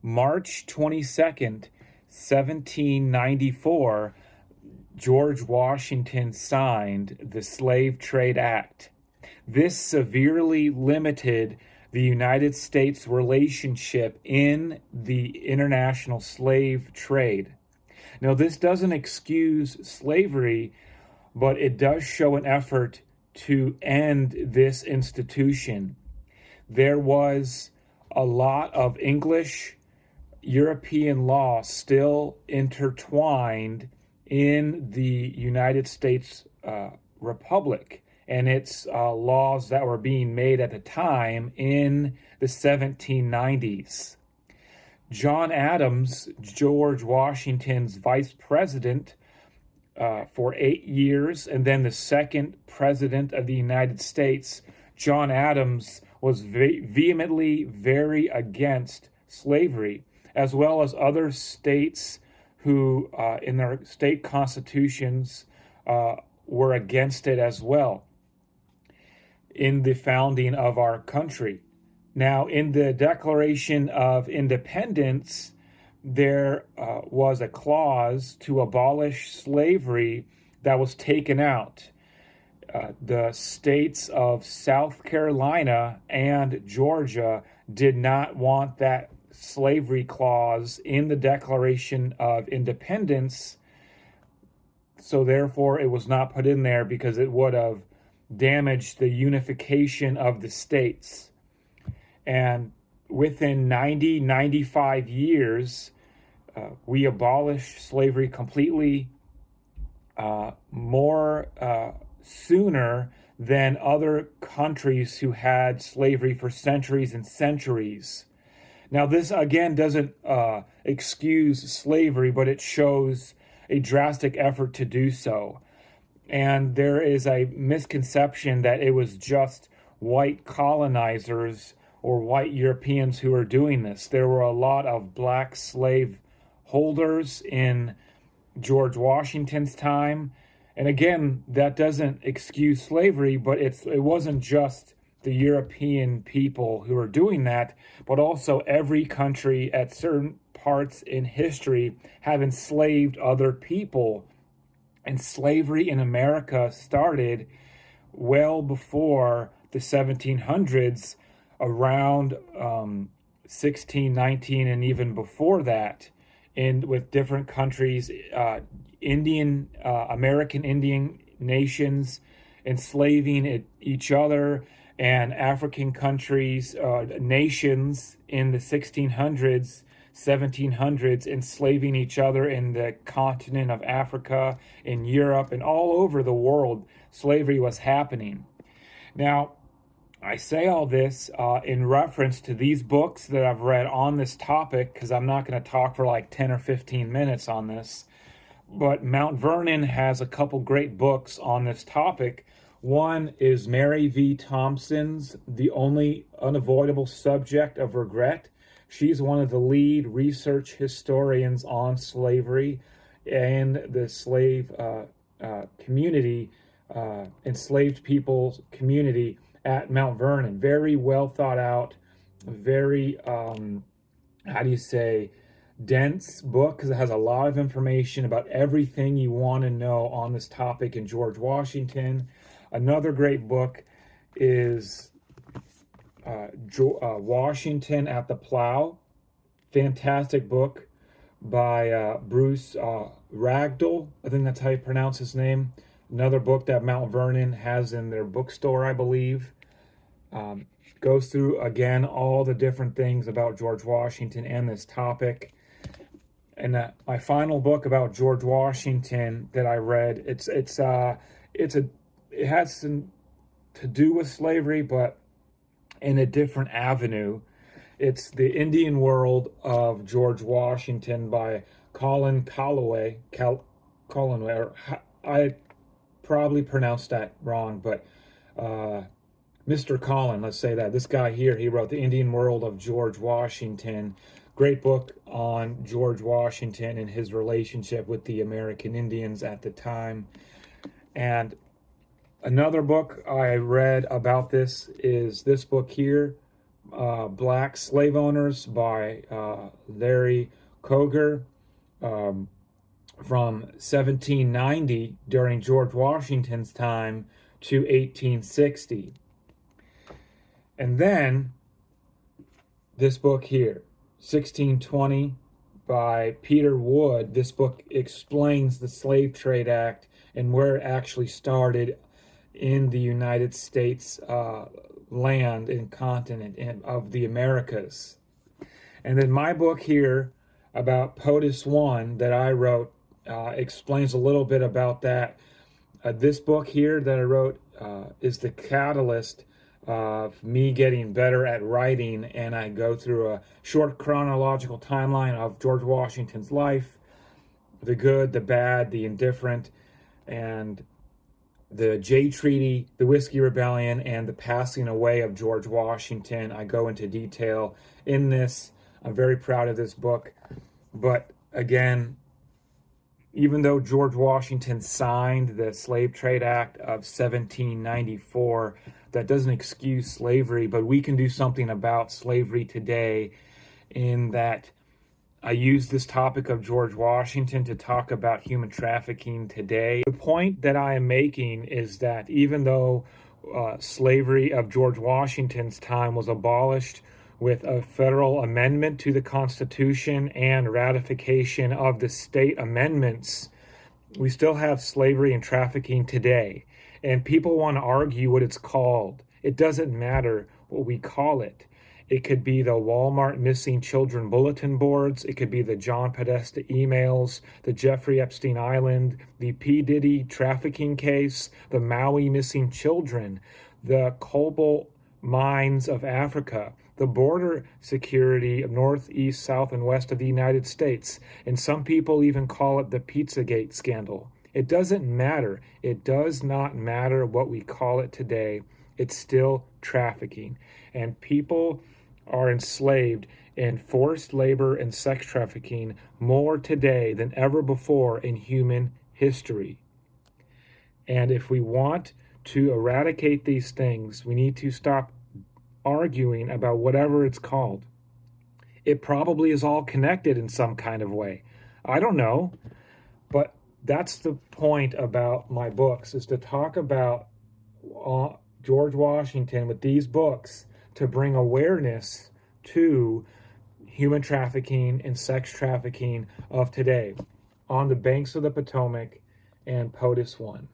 March 22nd, 1794, George Washington signed the Slave Trade Act. This severely limited the United States' relationship in the international slave trade. Now, this doesn't excuse slavery, but it does show an effort to end this institution. There was a lot of English European law still intertwined in the United States Republic and its laws that were being made at the time in the 1790s. John Adams, George Washington's vice president for 8 years, and then the second president of the United States, John Adams was vehemently very against slavery, as well as other states who, in their state constitutions, were against it as well in the founding of our country. Now, in the Declaration of Independence, there was a clause to abolish slavery that was taken out. The states of South Carolina and Georgia did not want that slavery clause in the Declaration of Independence, so therefore it was not put in there because it would have damaged the unification of the states. And within 95 years, we abolished slavery completely, more sooner than other countries who had slavery for centuries and centuries. Now, this again doesn't excuse slavery, but it shows a drastic effort to do so. And there is a misconception that it was just white colonizers or white Europeans who were doing this. There were a lot of black slave holders in George Washington's time. And again, that doesn't excuse slavery, but it wasn't just the European people who were doing that, but also every country at certain parts in history have enslaved other people. And slavery in America started well before the 1700s, around 1619 and even before that, with different countries, American Indian nations enslaving each other, and African countries, nations in the 1600s, 1700s, enslaving each other in the continent of Africa, in Europe, and all over the world. Slavery was happening. Now, I say all this in reference to these books that I've read on this topic, because I'm not going to talk for like 10 or 15 minutes on this. But Mount Vernon has a couple great books on this topic. One is Mary V. Thompson's The Only Unavoidable Subject of Regret. She's one of the lead research historians on slavery and the slave community, enslaved people's community at Mount Vernon. Very well thought out, very, dense book, because it has a lot of information about everything you want to know on this topic in George Washington. Another great book is Washington at the Plow. Fantastic book by Bruce Ragdale. I think that's how you pronounce his name. Another book that Mount Vernon has in their bookstore, I believe. Goes through, again, all the different things about George Washington and this topic. And my final book about George Washington that I read, it has some to do with slavery, but in a different avenue. It's The Indian World of George Washington by Colin Calloway. I probably pronounced that wrong, but Mr. Colin, let's say that. This guy here, he wrote The Indian World of George Washington. Great book on George Washington and his relationship with the American Indians at the time. And another book I read about this is this book here Black Slave Owners by Larry Koger, from 1790 during George Washington's time to 1860. And then this book here, 1620 by Peter Wood. This book explains the Slave Trade Act and where it actually started in the United States land and continent of the Americas. And then my book here about POTUS1 that I wrote explains a little bit about that. This book here that I wrote is the catalyst of me getting better at writing, and I go through a short chronological timeline of George Washington's life, the good, the bad, the indifferent, and the Jay Treaty, the Whiskey Rebellion, and the passing away of George Washington. I go into detail in this. I'm very proud of this book. But again, even though George Washington signed the Slave Trade Act of 1794, that doesn't excuse slavery, but we can do something about slavery today, in that I use this topic of George Washington to talk about human trafficking today. The point that I am making is that even though slavery of George Washington's time was abolished with a federal amendment to the Constitution and ratification of the state amendments, we still have slavery and trafficking today. And people want to argue what it's called. It doesn't matter what we call it. It could be the Walmart missing children bulletin boards. It could be the John Podesta emails, the Jeffrey Epstein Island, the P. Diddy trafficking case, the Maui missing children, the cobalt mines of Africa, the border security of North, East, South, and West of the United States. And some people even call it the Pizzagate scandal. It doesn't matter. It does not matter what we call it today. It's still trafficking. And people are enslaved in forced labor and sex trafficking more today than ever before in human history. And if we want to eradicate these things, we need to stop arguing about whatever it's called. It probably is all connected in some kind of way. I don't know, but that's the point about my books, is to talk about George Washington with these books to bring awareness to human trafficking and sex trafficking of today on the banks of the Potomac and POTUS1.